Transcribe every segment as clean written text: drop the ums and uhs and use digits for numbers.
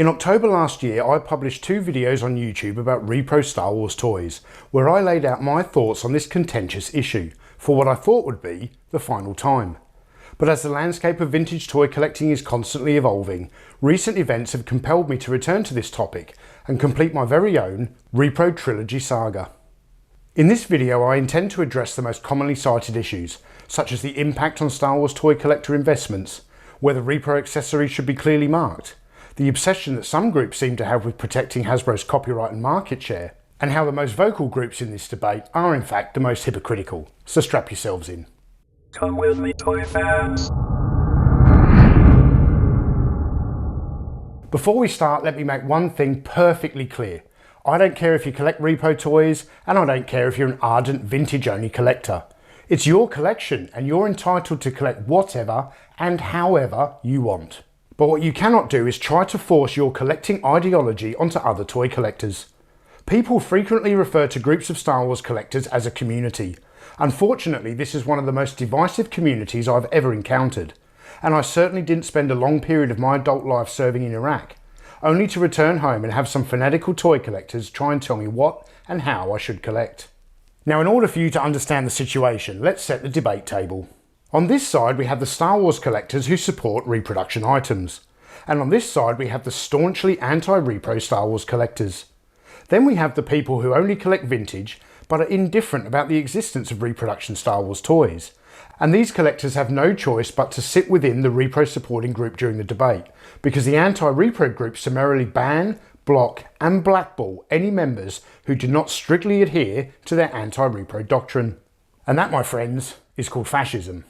In October last year, I published 2 videos on YouTube about Repro Star Wars toys, where I laid out my thoughts on this contentious issue, for what I thought would be the final time. But as the landscape of vintage toy collecting is constantly evolving, recent events have compelled me to return to this topic and complete my very own Repro Trilogy saga. In this video, I intend to address the most commonly cited issues, such as the impact on Star Wars toy collector investments, whether Repro accessories should be clearly marked, the obsession that some groups seem to have with protecting Hasbro's copyright and market share, and how the most vocal groups in this debate are in fact the most hypocritical. So strap yourselves in. Come with me, toy fans. Before we start, let me make one thing perfectly clear. I don't care if you collect Repro toys, and I don't care if you're an ardent vintage-only collector. It's your collection, and you're entitled to collect whatever and however you want. But what you cannot do is try to force your collecting ideology onto other toy collectors. People frequently refer to groups of Star Wars collectors as a community. Unfortunately, this is one of the most divisive communities I've ever encountered, and I certainly didn't spend a long period of my adult life serving in Iraq, only to return home and have some fanatical toy collectors try and tell me what and how I should collect. Now, in order for you to understand the situation, let's set the debate table. On this side, we have the Star Wars collectors who support reproduction items, and on this side we have the staunchly anti-repro Star Wars collectors. Then we have the people who only collect vintage but are indifferent about the existence of reproduction Star Wars toys, and these collectors have no choice but to sit within the repro supporting group during the debate, because the anti-repro group summarily ban, block and blackball any members who do not strictly adhere to their anti-repro doctrine. And that, my friends, is called fascism.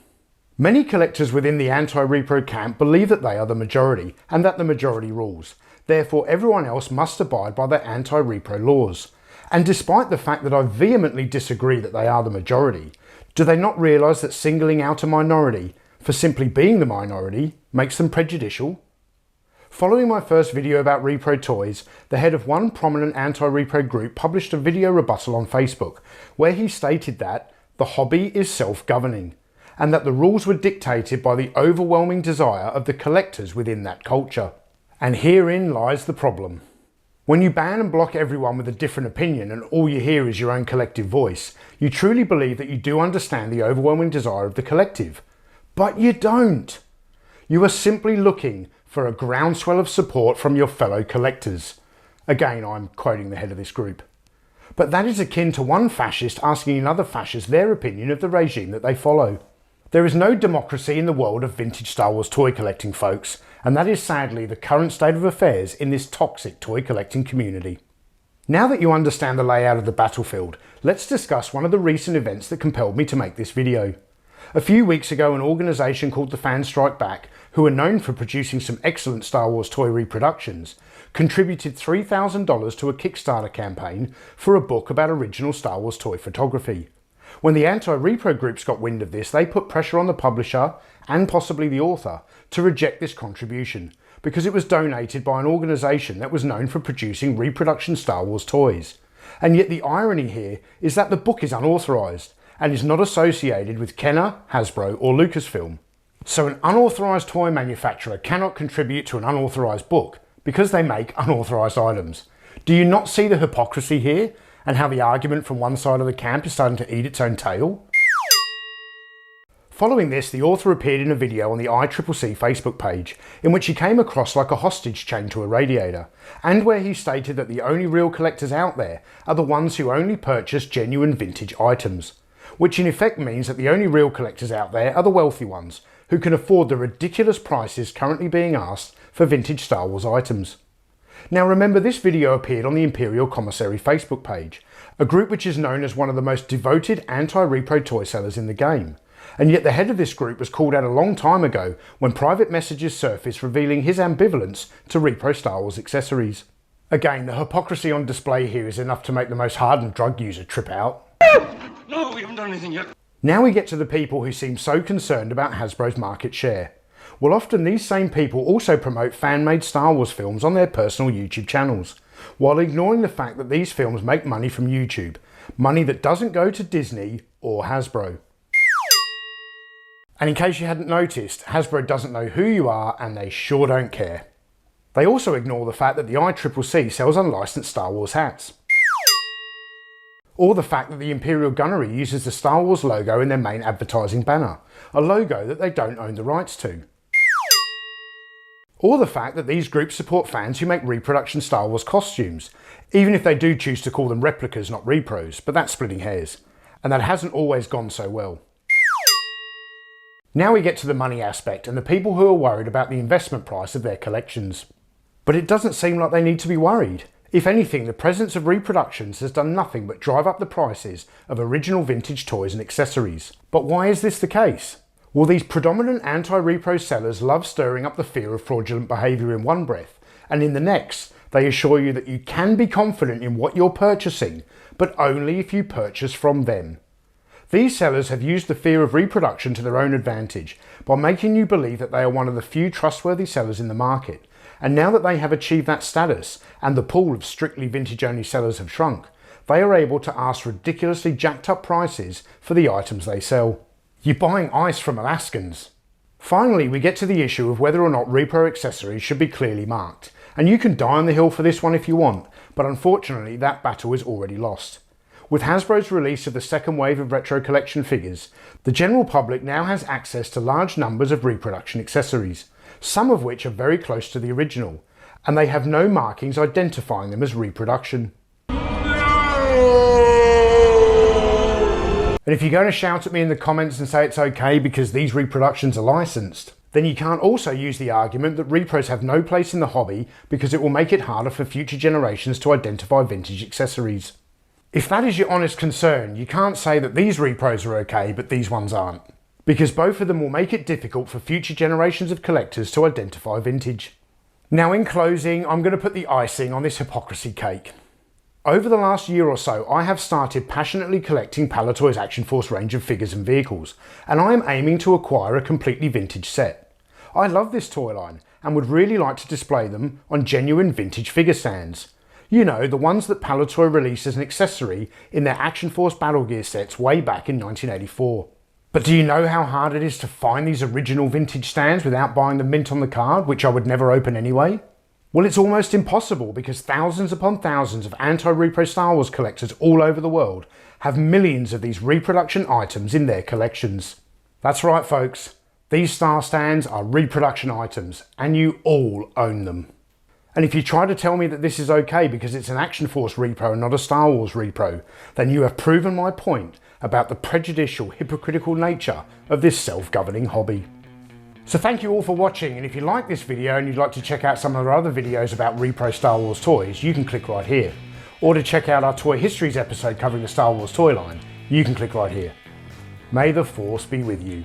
Many collectors within the anti-repro camp believe that they are the majority and that the majority rules. Therefore, everyone else must abide by their anti-repro laws. And despite the fact that I vehemently disagree that they are the majority, do they not realise that singling out a minority for simply being the minority makes them prejudicial? Following my first video about repro toys, the head of one prominent anti-repro group published a video rebuttal on Facebook, where he stated that the hobby is self-governing, and that the rules were dictated by the overwhelming desire of the collectors within that culture. And herein lies the problem. When you ban and block everyone with a different opinion and all you hear is your own collective voice, you truly believe that you do understand the overwhelming desire of the collective. But you don't. You are simply looking for a groundswell of support from your fellow collectors. Again, I'm quoting the head of this group. But that is akin to one fascist asking another fascist their opinion of the regime that they follow. There is no democracy in the world of vintage Star Wars toy collecting, folks, and that is sadly the current state of affairs in this toxic toy collecting community. Now that you understand the layout of the battlefield, let's discuss one of the recent events that compelled me to make this video. A few weeks ago, an organisation called the Fans Strike Back, who are known for producing some excellent Star Wars toy reproductions, contributed $3,000 to a Kickstarter campaign for a book about original Star Wars toy photography. When the anti-repro groups got wind of this, they put pressure on the publisher, and possibly the author, to reject this contribution, because it was donated by an organisation that was known for producing reproduction Star Wars toys. And yet the irony here is that the book is unauthorised, and is not associated with Kenner, Hasbro or Lucasfilm. So an unauthorised toy manufacturer cannot contribute to an unauthorised book, because they make unauthorised items. Do you not see the hypocrisy here? And how the argument from one side of the camp is starting to eat its own tail? Following this, the author appeared in a video on the ICCC Facebook page, in which he came across like a hostage chained to a radiator, and where he stated that the only real collectors out there are the ones who only purchase genuine vintage items, which in effect means that the only real collectors out there are the wealthy ones, who can afford the ridiculous prices currently being asked for vintage Star Wars items. Now remember, this video appeared on the Imperial Commissary Facebook page, a group which is known as one of the most devoted anti-repro toy sellers in the game, and yet the head of this group was called out a long time ago when private messages surfaced revealing his ambivalence to repro Star Wars accessories. Again, the hypocrisy on display here is enough to make the most hardened drug user trip out. No, we haven't done anything yet. Now we get to the people who seem so concerned about Hasbro's market share. Well, often these same people also promote fan-made Star Wars films on their personal YouTube channels, while ignoring the fact that these films make money from YouTube, money that doesn't go to Disney or Hasbro. And in case you hadn't noticed, Hasbro doesn't know who you are and they sure don't care. They also ignore the fact that the ICCC sells unlicensed Star Wars hats. Or the fact that the Imperial Gunnery uses the Star Wars logo in their main advertising banner, a logo that they don't own the rights to. Or the fact that these groups support fans who make reproduction Star Wars costumes, even if they do choose to call them replicas, not repros, but that's splitting hairs. And that hasn't always gone so well. Now we get to the money aspect and the people who are worried about the investment price of their collections. But it doesn't seem like they need to be worried. If anything, the presence of reproductions has done nothing but drive up the prices of original vintage toys and accessories. But why is this the case? Well, these predominant anti-repro sellers love stirring up the fear of fraudulent behaviour in one breath, and in the next, they assure you that you can be confident in what you're purchasing, but only if you purchase from them. These sellers have used the fear of reproduction to their own advantage by making you believe that they are one of the few trustworthy sellers in the market. And now that they have achieved that status and the pool of strictly vintage-only sellers have shrunk, they are able to ask ridiculously jacked up prices for the items they sell. You're buying ice from Alaskans. Finally, we get to the issue of whether or not Repro accessories should be clearly marked. And you can die on the hill for this one if you want, but unfortunately that battle is already lost. With Hasbro's release of the second wave of retro collection figures, the general public now has access to large numbers of reproduction accessories, some of which are very close to the original, and they have no markings identifying them as reproduction. And if you're going to shout at me in the comments and say it's okay because these reproductions are licensed, then you can't also use the argument that repros have no place in the hobby because it will make it harder for future generations to identify vintage accessories. If that is your honest concern, you can't say that these repros are okay but these ones aren't, because both of them will make it difficult for future generations of collectors to identify vintage. Now in closing, I'm going to put the icing on this hypocrisy cake. Over the last year or so, I have started passionately collecting Palitoy's Action Force range of figures and vehicles, and I am aiming to acquire a completely vintage set. I love this toy line and would really like to display them on genuine vintage figure stands. You know, the ones that Palitoy released as an accessory in their Action Force Battle Gear sets way back in 1984. But do you know how hard it is to find these original vintage stands without buying the mint on the card, which I would never open anyway? Well, it's almost impossible because thousands upon thousands of anti-repro Star Wars collectors all over the world have millions of these reproduction items in their collections. That's right, folks. These star stands are reproduction items, and you all own them. And if you try to tell me that this is okay because it's an Action Force repro and not a Star Wars repro, then you have proven my point about the prejudicial, hypocritical nature of this self-governing hobby. So thank you all for watching, and if you like this video and you'd like to check out some of our other videos about repro Star Wars toys, you can click right here. Or to check out our Toy Histories episode covering the Star Wars toy line, you can click right here. May the Force be with you.